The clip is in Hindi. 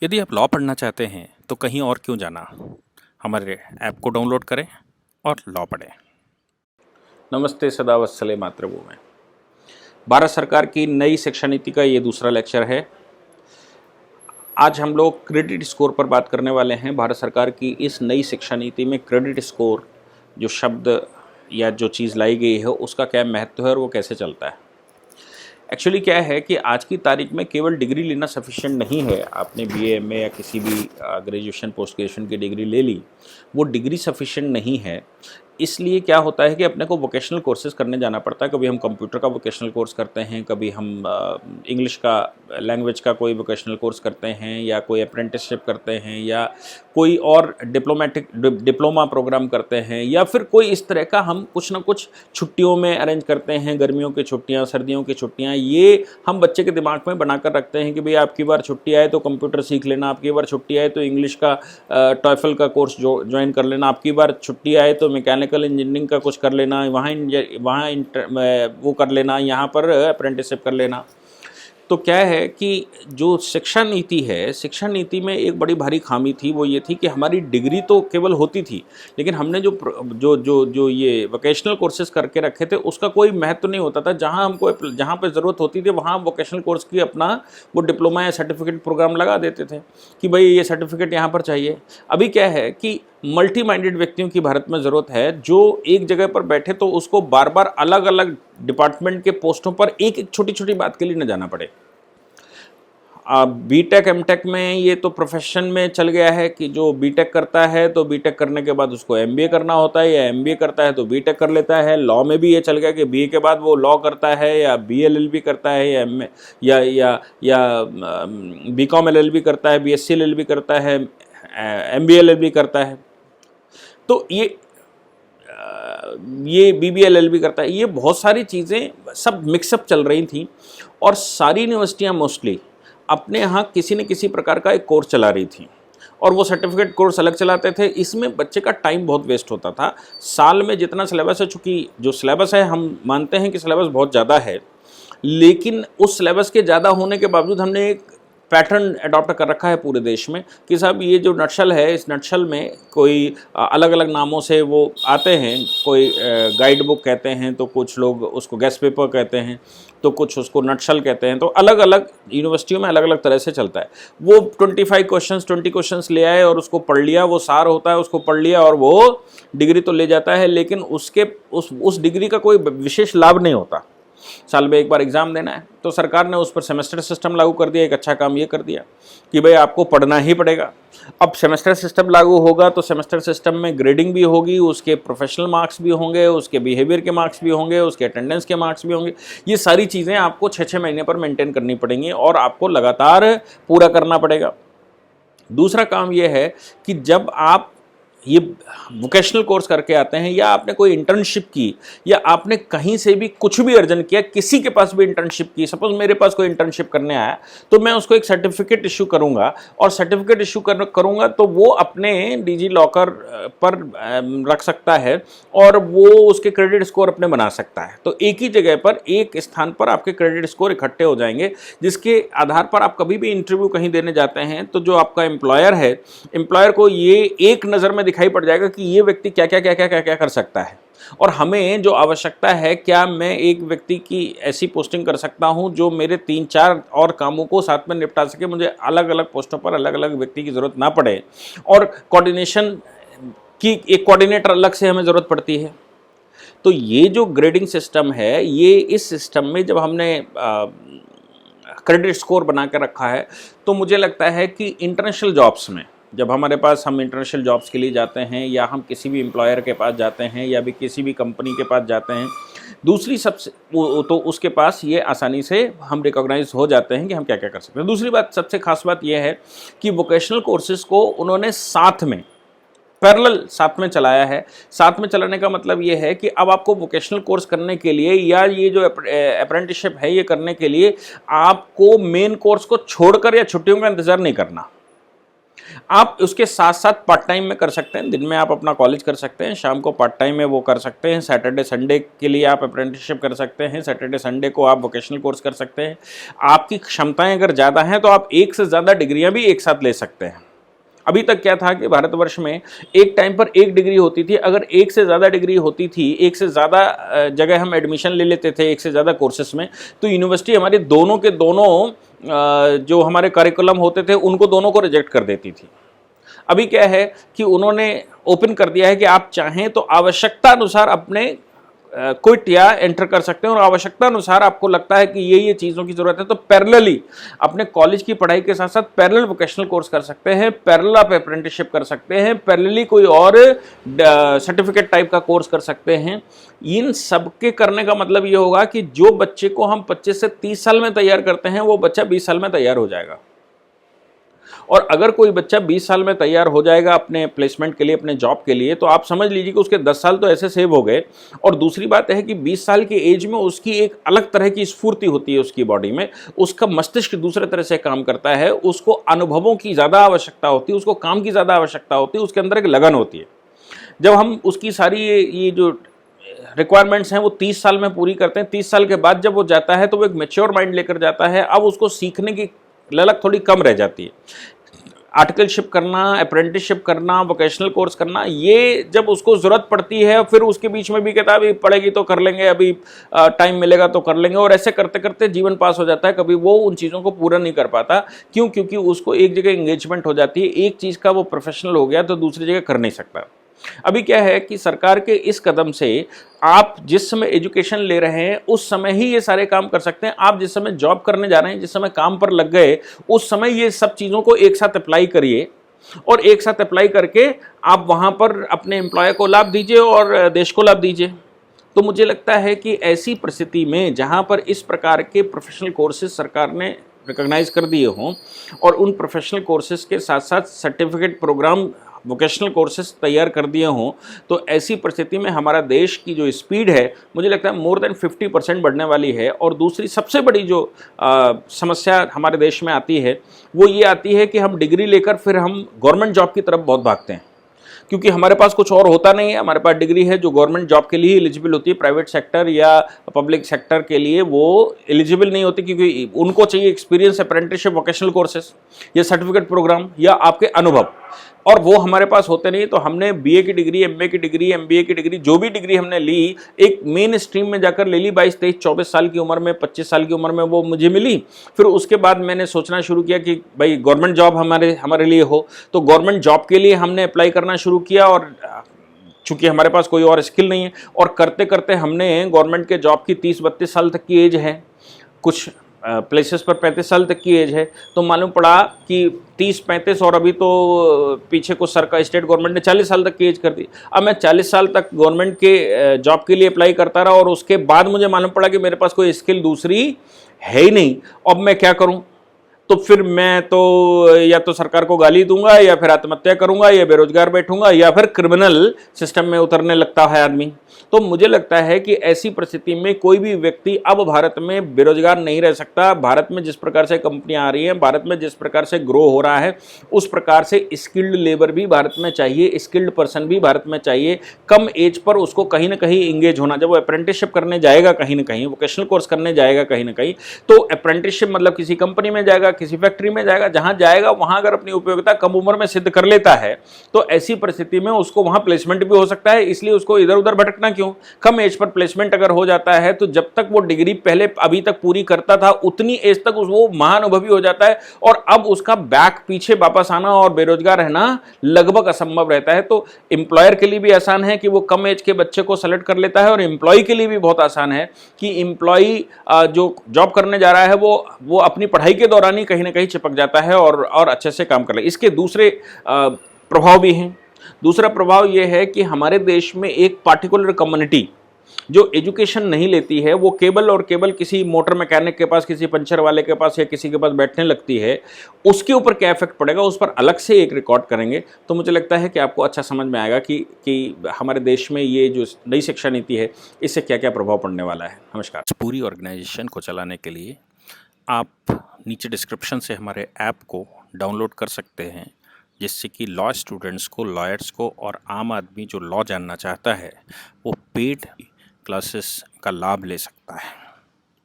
यदि आप लॉ पढ़ना चाहते हैं तो कहीं और क्यों जाना। हमारे ऐप को डाउनलोड करें और लॉ पढ़ें। नमस्ते, सदा वत्सले मातृभूमि। भारत सरकार की नई शिक्षा नीति का ये दूसरा लेक्चर है। आज हम लोग क्रेडिट स्कोर पर बात करने वाले हैं। भारत सरकार की इस नई शिक्षा नीति में क्रेडिट स्कोर जो शब्द या जो चीज़ लाई गई है उसका क्या महत्व है और वो कैसे चलता है। एक्चुअली क्या है कि आज की तारीख में केवल डिग्री लेना सफिशिएंट नहीं है। आपने बीए एमए या किसी भी ग्रेजुएशन पोस्ट ग्रेजुएशन की डिग्री ले ली, वो डिग्री सफिशिएंट नहीं है। इसलिए क्या होता है कि अपने को वोकेशनल कोर्सेज करने जाना पड़ता है। कभी हम कंप्यूटर का वोकेशनल कोर्स करते हैं, कभी हम इंग्लिश का लैंग्वेज का कोई वोकेशनल कोर्स करते हैं, या कोई अप्रेंटिसशिप करते हैं, या कोई और डिप्लोमा प्रोग्राम करते हैं, या फिर कोई इस तरह का हम कुछ ना कुछ छुट्टियों में अरेंज करते हैं। गर्मियों की छुट्टियां, सर्दियों की छुट्टियां, ये हम बच्चे के दिमाग में बनाकर रखते हैं कि भाई आपकी बार छुट्टी आए तो कंप्यूटर सीख लेना, आपकी बार छुट्टी आए तो इंग्लिश का टॉयफल का कोर्स ज्वाइन कर लेना, आपकी बार छुट्टी आए तो मैकेनिकल इंजीनियरिंग का कुछ कर लेना, वहाँ वो कर लेना, यहाँ पर अप्रेंटिसशिप कर लेना। तो क्या है कि जो शिक्षा नीति है, शिक्षा नीति में एक बड़ी भारी खामी थी। वो ये थी कि हमारी डिग्री तो केवल होती थी, लेकिन हमने जो ये वोकेशनल कोर्सेज करके रखे थे उसका कोई महत्व नहीं होता था। जहाँ पे ज़रूरत होती थी वहाँ वोकेशनल कोर्स की अपना वो डिप्लोमा या सर्टिफिकेट प्रोग्राम लगा देते थे कि भाई ये सर्टिफिकेट यहाँ पर चाहिए। अभी क्या है कि मल्टी माइंडेड व्यक्तियों की भारत में ज़रूरत है, जो एक जगह पर बैठे तो उसको बार बार अलग अलग डिपार्टमेंट के पोस्टों पर एक एक छोटी छोटी बात के लिए न जाना पड़े। बीटेक एमटेक में ये तो प्रोफेशन में चल गया है कि जो बीटेक करता है तो बीटेक करने के बाद उसको एमबीए करना होता है, या एमबीए करता है तो बीटेक कर लेता है। लॉ में भी ये चल गया कि बीए के बाद वो लॉ करता है, या बीएलएलबी करता है, या एमए या बीकॉम एलएलबी करता है, बीएससी एलएलबी करता है, एमबीए एलएलबी करता है। तो ये बीबीएलएलबी करता है। ये बहुत सारी चीज़ें सब मिक्सअप चल रही थी, और सारी यूनिवर्सिटियाँ मोस्टली अपने यहाँ किसी न किसी प्रकार का एक कोर्स चला रही थी, और वो सर्टिफिकेट कोर्स अलग चलाते थे। इसमें बच्चे का टाइम बहुत वेस्ट होता था। साल में जितना सिलेबस है, चूँकि जो सिलेबस है हम मानते हैं कि सिलेबस बहुत ज़्यादा है, लेकिन उस सिलेबस के ज़्यादा होने के बावजूद हमने एक पैटर्न अडॉप्ट कर रखा है पूरे देश में कि साहब ये जो नटशल है, इस नटशल में कोई अलग अलग नामों से वो आते हैं। कोई गाइड बुक कहते हैं, तो कुछ लोग उसको गेस्ट पेपर कहते हैं, तो कुछ उसको नटशल कहते हैं। तो अलग अलग यूनिवर्सिटियों में अलग अलग तरह से चलता है। वो 20 क्वेश्चंस ले आए और उसको पढ़ लिया, वो सार होता है, उसको पढ़ लिया और वो डिग्री तो ले जाता है, लेकिन उस डिग्री का कोई विशेष लाभ नहीं होता। साल में एक बार एग्जाम देना है, तो सरकार ने उस पर सेमेस्टर सिस्टम लागू कर दिया। एक अच्छा काम ये कर दिया कि भाई आपको पढ़ना ही पड़ेगा। अब सेमेस्टर सिस्टम लागू होगा तो सेमेस्टर सिस्टम में ग्रेडिंग भी होगी, उसके प्रोफेशनल मार्क्स भी होंगे, उसके बिहेवियर के मार्क्स भी होंगे, उसके अटेंडेंस के मार्क्स भी होंगे। ये सारी चीज़ें आपको 6-6 महीने पर मेंटेन करनी पड़ेंगी और आपको लगातार पूरा करना पड़ेगा। दूसरा काम ये है कि जब आप ये वोकेशनल कोर्स करके आते हैं, या आपने कोई इंटर्नशिप की, या आपने कहीं से भी कुछ भी अर्जन किया, किसी के पास भी इंटर्नशिप की, सपोज मेरे पास कोई इंटर्नशिप करने आया, तो मैं उसको एक सर्टिफिकेट इशू करूंगा, और सर्टिफिकेट इशू करूंगा तो वो अपने डिजी लॉकर पर रख सकता है, और वो उसके क्रेडिट स्कोर अपने बना सकता है। तो एक ही जगह पर, एक स्थान पर आपके क्रेडिट स्कोर इकट्ठे हो जाएंगे, जिसके आधार पर आप कभी भी इंटरव्यू कहीं देने जाते हैं तो जो आपका एम्प्लॉयर है, एम्प्लॉयर को ये एक नज़र में दिखाई पड़ जाएगा कि ये व्यक्ति क्या क्या क्या क्या क्या क्या कर सकता है। और हमें जो आवश्यकता है, क्या मैं एक व्यक्ति की ऐसी पोस्टिंग कर सकता हूं जो मेरे 3-4 और कामों को साथ में निपटा सके। मुझे अलग अलग पोस्टों पर अलग अलग व्यक्ति की ज़रूरत ना पड़े, और कोऑर्डिनेशन की एक कोऑर्डिनेटर अलग से हमें ज़रूरत पड़ती है। तो ये जो ग्रेडिंग सिस्टम है, ये इस सिस्टम में जब हमने क्रेडिट स्कोर बना के रखा है, तो मुझे लगता है कि इंटरनेशनल जॉब्स में जब हम इंटरनेशनल जॉब्स के लिए जाते हैं, या हम किसी भी एम्प्लॉयर के पास जाते हैं, या भी किसी भी कंपनी के पास जाते हैं, दूसरी सबसे तो उसके पास ये आसानी से हम रिकॉग्नाइज हो जाते हैं कि हम क्या क्या कर सकते हैं। दूसरी बात, सबसे खास बात यह है कि वोकेशनल कोर्सेज को उन्होंने पैरेलल साथ में चलाया है। साथ में चलाने का मतलब ये है कि अब आपको वोकेशनल कोर्स करने के लिए, या ये जो अप्रेंटिसशिप है ये करने के लिए, आपको मेन कोर्स को छोड़कर या छुट्टियों का इंतजार नहीं करना। आप उसके साथ साथ पार्ट टाइम में कर सकते हैं। दिन में आप अपना कॉलेज कर सकते हैं, शाम को पार्ट टाइम में वो कर सकते हैं। सैटरडे संडे के लिए आप अप्रेंटिसशिप कर सकते हैं, सैटरडे संडे को आप वोकेशनल कोर्स कर सकते हैं। आपकी क्षमताएं अगर ज़्यादा हैं तो आप एक से ज़्यादा डिग्रियां भी एक साथ ले सकते हैं। अभी तक क्या था कि भारतवर्ष में एक टाइम पर एक डिग्री होती थी। अगर एक से ज़्यादा डिग्री होती थी, एक से ज़्यादा जगह हम एडमिशन ले लेते थे एक से ज़्यादा कोर्सेस में, तो यूनिवर्सिटी हमारी दोनों के दोनों जो हमारे करिकुलम होते थे उनको दोनों को रिजेक्ट कर देती थी। अभी क्या है कि उन्होंने ओपन कर दिया है कि आप चाहें तो आवश्यकता अनुसार अपने क्विट या एंटर कर सकते हैं, और आवश्यकता अनुसार आपको लगता है कि ये चीज़ों की ज़रूरत है तो पैरेलली अपने कॉलेज की पढ़ाई के साथ साथ पैरेलल वोकेशनल कोर्स कर सकते हैं, पैरेलल आप अप्रेंटिसशिप कर सकते हैं, पैरेलली कोई और सर्टिफिकेट टाइप का कोर्स कर सकते हैं। इन सब के करने का मतलब ये होगा कि जो बच्चे को हम 25 से 30 साल में तैयार करते हैं वो बच्चा 20 साल में तैयार हो जाएगा। और अगर कोई बच्चा 20 साल में तैयार हो जाएगा अपने प्लेसमेंट के लिए, अपने जॉब के लिए, तो आप समझ लीजिए कि उसके 10 साल तो ऐसे सेव हो गए। और दूसरी बात है कि 20 साल की एज में उसकी एक अलग तरह की स्फूर्ति होती है उसकी बॉडी में, उसका मस्तिष्क दूसरे तरह से काम करता है, उसको अनुभवों की ज़्यादा आवश्यकता होती है, उसको काम की ज़्यादा आवश्यकता होती है, उसके अंदर एक लगन होती है। जब हम उसकी सारी ये जो रिक्वायरमेंट्स हैं वो 30 साल में पूरी करते हैं, 30 साल के बाद जब वो जाता है तो वो एक मैच्योर माइंड लेकर जाता है। अब उसको सीखने की ललक थोड़ी कम रह जाती है। आर्टिकलशिप करना, अप्रेंटिसशिप करना, वोकेशनल कोर्स करना, ये जब उसको ज़रूरत पड़ती है फिर उसके बीच में भी कहता है अभी पढ़ेगी तो कर लेंगे, अभी टाइम मिलेगा तो कर लेंगे, और ऐसे करते करते जीवन पास हो जाता है। कभी वो उन चीज़ों को पूरा नहीं कर पाता। क्यों? क्योंकि उसको एक जगह एंगेजमेंट हो जाती है, एक चीज़ का वो प्रोफेशनल हो गया तो दूसरी जगह कर नहीं सकता। अभी क्या है कि सरकार के इस कदम से आप जिस समय एजुकेशन ले रहे हैं उस समय ही ये सारे काम कर सकते हैं। आप जिस समय जॉब करने जा रहे हैं, जिस समय काम पर लग गए, उस समय ये सब चीज़ों को एक साथ अप्लाई करिए, और एक साथ अप्लाई करके आप वहाँ पर अपने एम्प्लॉय को लाभ दीजिए और देश को लाभ दीजिए। तो मुझे लगता है कि ऐसी परिस्थिति में जहाँ पर इस प्रकार के प्रोफेशनल कोर्सेज सरकार ने रिकॉग्नाइज कर दिए हों और उन प्रोफेशनल कोर्सेज के साथ साथ सर्टिफिकेट प्रोग्राम वोकेशनल कोर्सेज तैयार कर दिए हों, तो ऐसी परिस्थिति में हमारा देश की जो स्पीड है मुझे लगता है मोर देन 50% बढ़ने वाली है। और दूसरी सबसे बड़ी जो समस्या हमारे देश में आती है वो ये आती है कि हम डिग्री लेकर फिर हम गवर्नमेंट जॉब की तरफ बहुत भागते हैं, क्योंकि हमारे पास कुछ और होता नहीं है। हमारे पास डिग्री है जो गवर्नमेंट जॉब के लिए एलिजिबल होती है, प्राइवेट सेक्टर या पब्लिक सेक्टर के लिए वो एलिजिबल नहीं होती, क्योंकि उनको चाहिए एक्सपीरियंस, अप्रेंटिसशिप, वोकेशनल कोर्सेज या सर्टिफिकेट प्रोग्राम या आपके अनुभव, और वो हमारे पास होते नहीं। तो हमने बीए की डिग्री, एमए की डिग्री, एमबीए की डिग्री, जो भी डिग्री हमने ली, एक मेन स्ट्रीम में जाकर ले ली। 22, 23, 24 साल की उम्र में, 25 साल की उम्र में वो मुझे मिली। फिर उसके बाद मैंने सोचना शुरू किया कि भाई गवर्नमेंट जॉब हमारे लिए हो, तो गवर्नमेंट जॉब के लिए हमने अप्लाई करना शुरू किया। और चूंकि हमारे पास कोई और स्किल नहीं है, और करते करते हमने गवर्नमेंट के जॉब की 30-32 साल तक की एज है, कुछ प्लेसेस पर 35 साल तक की एज है। तो मालूम पड़ा कि 30-35 और अभी तो पीछे कुछ सरकार, स्टेट गवर्नमेंट ने 40 साल तक की एज कर दी। अब मैं 40 साल तक गवर्नमेंट के जॉब के लिए अप्लाई करता रहा, और उसके बाद मुझे मालूम पड़ा कि मेरे पास कोई स्किल दूसरी है ही नहीं। अब मैं क्या करूं? तो फिर मैं तो या तो सरकार को गाली दूंगा, या फिर आत्महत्या करूंगा, या बेरोजगार बैठूंगा, या फिर क्रिमिनल सिस्टम में उतरने लगता है आदमी। तो मुझे लगता है कि ऐसी परिस्थिति में कोई भी व्यक्ति अब भारत में बेरोजगार नहीं रह सकता। भारत में जिस प्रकार से कंपनियां आ रही हैं, भारत में जिस प्रकार से ग्रो हो रहा है, उस प्रकार से स्किल्ड लेबर भी भारत में चाहिए, स्किल्ड पर्सन भी भारत में चाहिए। कम एज पर उसको कहीं ना कहीं इंगेज होना, जब वो अप्रेंटिसशिप करने जाएगा कहीं ना कहीं, वोकेशनल कोर्स करने जाएगा कहीं ना कहीं, तो अप्रेंटिसशिप मतलब किसी कंपनी में जाएगा, किसी फैक्ट्री में जाएगा, जहां जाएगा वहां अगर अपनी उपयोगिता कम उम्र में सिद्ध कर लेता है, तो ऐसी परिस्थिति में उसको वहां प्लेसमेंट भी हो सकता है। इसलिए उसको इधर उधर भटकना क्यों? कम एज पर प्लेसमेंट अगर हो जाता है तो जब तक वो डिग्री पहले अभी तक पूरी करता था उतनी एज तक वो महाअनुभवी हो जाता है, और अब उसका बैक पीछे वापस आना और बेरोजगार रहना लगभग असंभव रहता है। तो एम्प्लॉयर के लिए भी आसान है कि वो कम एज के बच्चे को सेलेक्ट कर लेता है, और एम्प्लॉय के लिए भी बहुत आसान है कि एम्प्लॉय जो जॉब करने जा रहा है वो अपनी पढ़ाई के दौरान ही कहीं ना कहीं चिपक जाता है और अच्छे से काम कर ले। इसके दूसरे प्रभाव भी हैं। दूसरा प्रभाव यह है कि हमारे देश में एक पार्टिकुलर कम्युनिटी जो एजुकेशन नहीं लेती है, वो केवल किसी मोटर मैकेनिक के पास, किसी पंचर वाले के पास या किसी के पास बैठने लगती है। उसके ऊपर क्या इफेक्ट पड़ेगा उस पर अलग से एक रिकॉर्ड करेंगे। तो मुझे लगता है कि आपको अच्छा समझ में आएगा कि हमारे देश में ये जो नई शिक्षा नीति है इससे क्या क्या प्रभाव पड़ने वाला है। नमस्कार। पूरी ऑर्गेनाइजेशन को चलाने के लिए आप नीचे डिस्क्रिप्शन से हमारे ऐप को डाउनलोड कर सकते हैं, जिससे कि लॉ स्टूडेंट्स को, लॉयर्स को और आम आदमी जो लॉ जानना चाहता है वो पेड क्लासेस का लाभ ले सकता है।